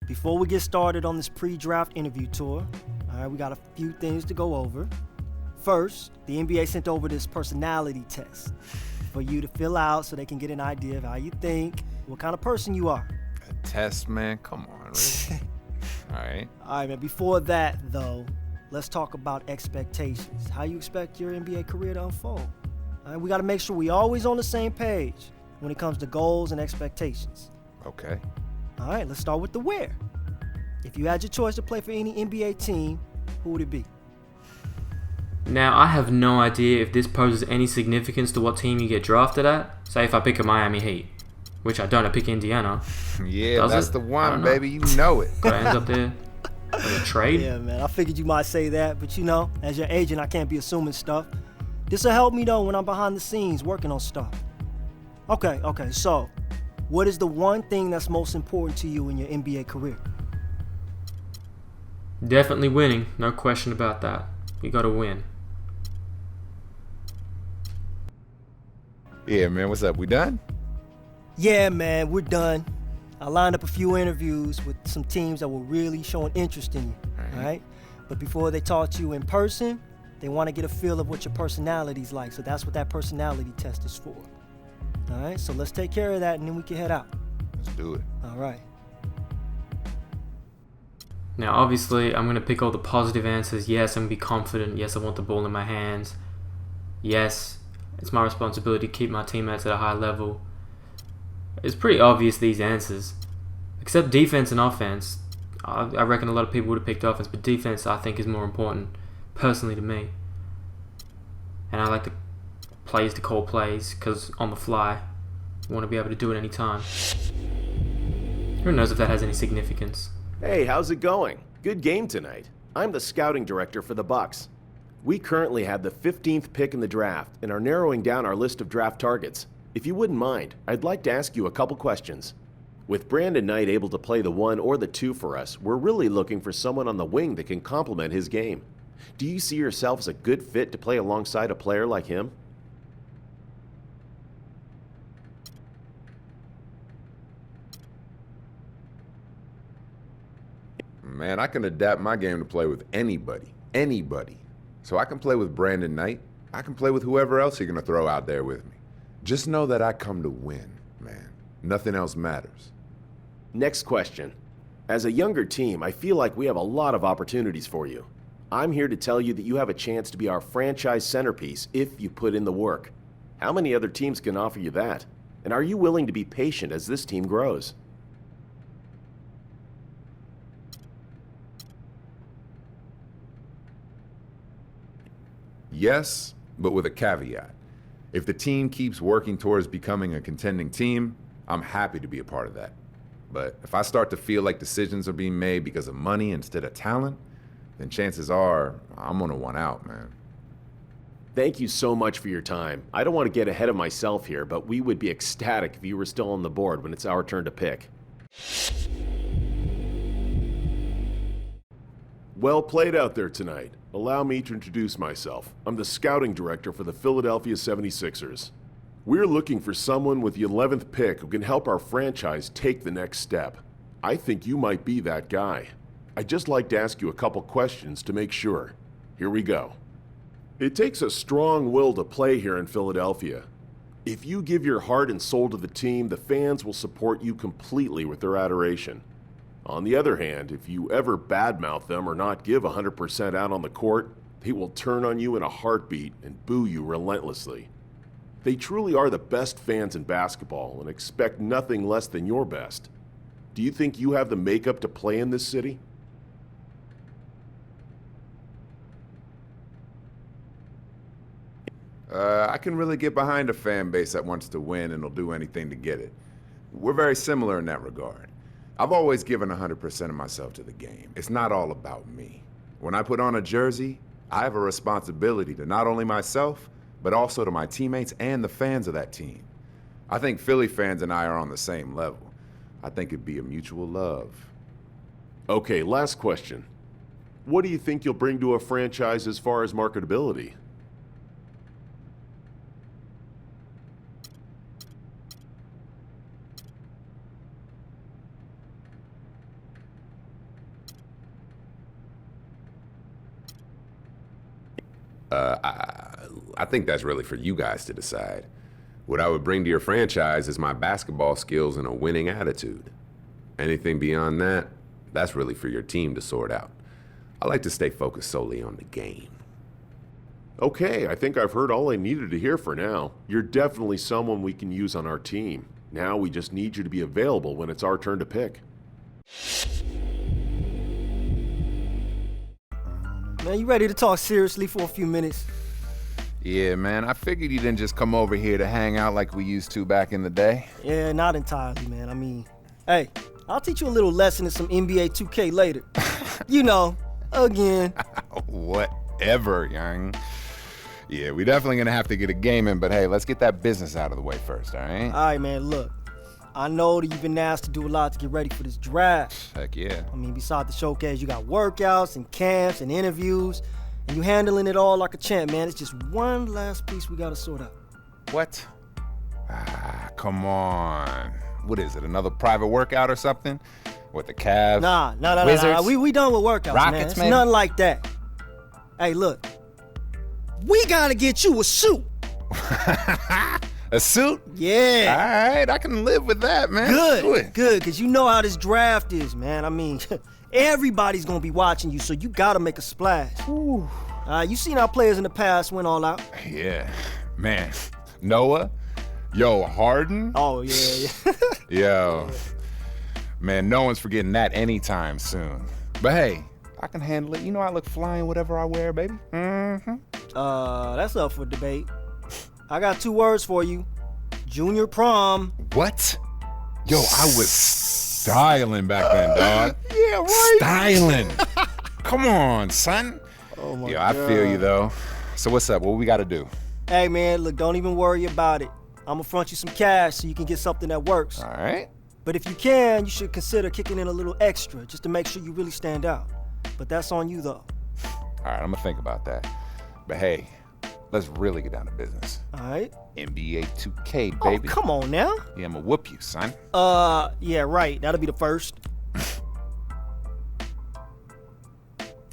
before we get started on this pre-draft interview tour, all right, we got a few things to go over. First, the NBA sent over this personality test for you to fill out so they can get an idea of how you think, what kind of person you are. A test, man? Come on, really? All right, man. Before that, though, let's talk about expectations. How you expect your NBA career to unfold. All right, we got to make sure we always on the same page when it comes to goals and expectations. Okay. All right, let's start with the where. If you had your choice to play for any NBA team, who would it be? Now, I have no idea if this poses any significance to what team you get drafted at. Say if I pick a Miami Heat, which I don't, I pick Indiana. Yeah, that's the one, baby. You know it. Could I end up there with a trade? Yeah, man, I figured you might say that, but as your agent, I can't be assuming stuff. This will help me, though, when I'm behind the scenes working on stuff. Okay, so what is the one thing that's most important to you in your NBA career? Definitely winning, no question about that. You gotta win. Yeah, man, what's up? We done? Yeah, man, we're done. I lined up a few interviews with some teams that were really showing interest in you, all right? But before they talk to you in person, they want to get a feel of what your personality's like, so that's what that personality test is for. All right, so let's take care of that, and then we can head out. Let's do it. All right. Now, obviously, I'm going to pick all the positive answers. Yes, I'm going to be confident. Yes, I want the ball in my hands. Yes, it's my responsibility to keep my teammates at a high level. It's pretty obvious, these answers. Except defense and offense. I reckon a lot of people would have picked offense, but defense, I think, is more important, personally, to me. And I like the players to call plays, because on the fly, I want to be able to do it any time. Who knows if that has any significance. Hey, how's it going? Good game tonight. I'm the scouting director for the Bucks. We currently have the 15th pick in the draft and are narrowing down our list of draft targets. If you wouldn't mind, I'd like to ask you a couple questions. With Brandon Knight able to play the 1 or the 2 for us, we're really looking for someone on the wing that can complement his game. Do you see yourself as a good fit to play alongside a player like him? Man, I can adapt my game to play with anybody. So I can play with Brandon Knight. I can play with whoever else you're going to throw out there with me. Just know that I come to win, man. Nothing else matters. Next question. As a younger team, I feel like we have a lot of opportunities for you. I'm here to tell you that you have a chance to be our franchise centerpiece if you put in the work. How many other teams can offer you that? And are you willing to be patient as this team grows? Yes, but with a caveat. If the team keeps working towards becoming a contending team, I'm happy to be a part of that. But if I start to feel like decisions are being made because of money instead of talent, then chances are I'm gonna want out, man. Thank you so much for your time. I don't want to get ahead of myself here, but we would be ecstatic if you were still on the board when it's our turn to pick. Well played out there tonight. Allow me to introduce myself. I'm the scouting director for the Philadelphia 76ers. We're looking for someone with the 11th pick who can help our franchise take the next step. I think you might be that guy. I'd just like to ask you a couple questions to make sure. Here we go. It takes a strong will to play here in Philadelphia. If you give your heart and soul to the team, the fans will support you completely with their adoration. On the other hand, if you ever badmouth them or not give 100% out on the court, they will turn on you in a heartbeat and boo you relentlessly. They truly are the best fans in basketball and expect nothing less than your best. Do you think you have the makeup to play in this city? I can really get behind a fan base that wants to win and will do anything to get it. We're very similar in that regard. I've always given 100% of myself to the game. It's not all about me. When I put on a jersey, I have a responsibility to not only myself, but also to my teammates and the fans of that team. I think Philly fans and I are on the same level. I think it'd be a mutual love. Okay, last question. What do you think you'll bring to a franchise as far as marketability? I think that's really for you guys to decide. What I would bring to your franchise is my basketball skills and a winning attitude. Anything beyond that, that's really for your team to sort out. I like to stay focused solely on the game. Okay, I think I've heard all I needed to hear for now. You're definitely someone we can use on our team. Now we just need you to be available when it's our turn to pick. Man, you ready to talk seriously for a few minutes? Yeah, man, I figured you didn't just come over here to hang out like we used to back in the day. Yeah, not entirely, man. I mean, hey, I'll teach you a little lesson in some NBA 2K later. You know, again. Whatever, young. Yeah, we definitely gonna have to get a game in, but hey, let's get that business out of the way first, all right? All right, man, look. I know that you've been asked to do a lot to get ready for this draft. Heck yeah. I mean, besides the showcase, you got workouts and camps and interviews, and you handling it all like a champ, man. It's just one last piece we gotta sort out. What? Come on. What is it, another private workout or something? With the Cavs? Nah. Wizards? We done with workouts, Rockets, man. It's maybe? nothing like that. Hey, look. We gotta get you a suit. A suit? Yeah. All right, I can live with that, man. Good, because you know how this draft is, man. I mean, everybody's going to be watching you, so you got to make a splash. You seen how players in the past went all out. Yeah, man. Noah? Yo, Harden? Oh, yeah. Yo. Man, no one's forgetting that anytime soon. But hey, I can handle it. You know I look fly in whatever I wear, baby. Mm-hmm. That's up for debate. I got 2 words for you. Junior prom. What? Yo, I was styling back then, dog. Yeah, right. Styling. Come on, son. Oh, my Yo, God. I feel you, though. So what's up? What we got to do? Hey, man, look, don't even worry about it. I'm going to front you some cash so you can get something that works. All right. But if you can, you should consider kicking in a little extra just to make sure you really stand out. But that's on you, though. All right, I'm going to think about that. But hey, let's really get down to business. All right. NBA 2K, baby. Oh, come on now. Yeah, I'm going to whoop you, son. Yeah, right. That'll be the first.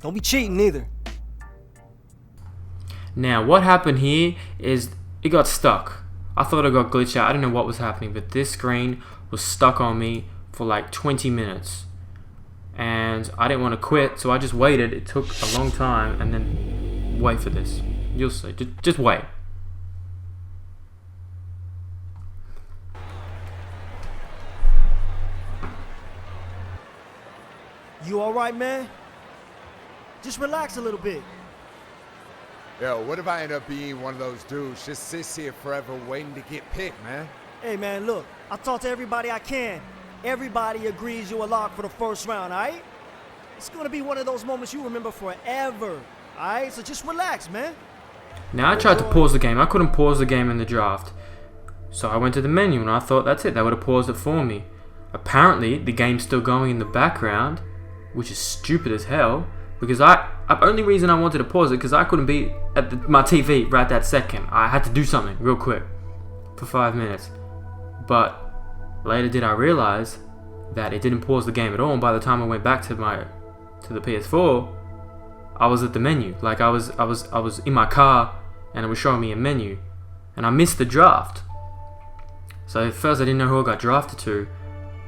Don't be cheating either. Now, what happened here is it got stuck. I thought it got glitched out. I don't know what was happening, but this screen was stuck on me for like 20 minutes. And I didn't want to quit, so I just waited. It took a long time, and then wait for this. You'll see. Just wait. You all right, man? Just relax a little bit. Yo, what if I end up being one of those dudes just sits here forever waiting to get picked, man? Hey, man, look. I talk to everybody I can. Everybody agrees you're a lock for the first round, all right? It's going to be one of those moments you remember forever, all right? So just relax, man. Now, I tried to pause the game. I couldn't pause the game in the draft. So I went to the menu, and I thought, that's it. They would have paused it for me. Apparently, the game's still going in the background, which is stupid as hell. Because the only reason I wanted to pause it because I couldn't be at my TV right that second. I had to do something real quick for 5 minutes. But later did I realize that it didn't pause the game at all. And by the time I went back to the PS4, I was at the menu. Like I was in my car and it was showing me a menu, and I missed the draft. So at first I didn't know who I got drafted to.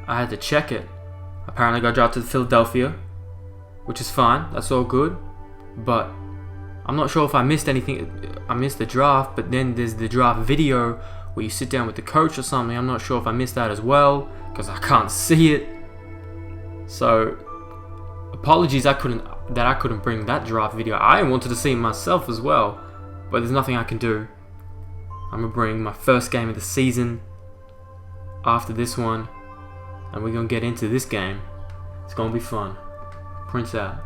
I had to check it. Apparently I got drafted to Philadelphia, which is fine, that's all good, but I'm not sure if I missed anything. I missed the draft, but then there's the draft video where you sit down with the coach or something. I'm not sure if I missed that as well, because I can't see it. So, apologies that I couldn't bring that draft video. I wanted to see it myself as well, but there's nothing I can do. I'm gonna bring my first game of the season after this one, and we're gonna get into this game. It's gonna be fun. Prince out.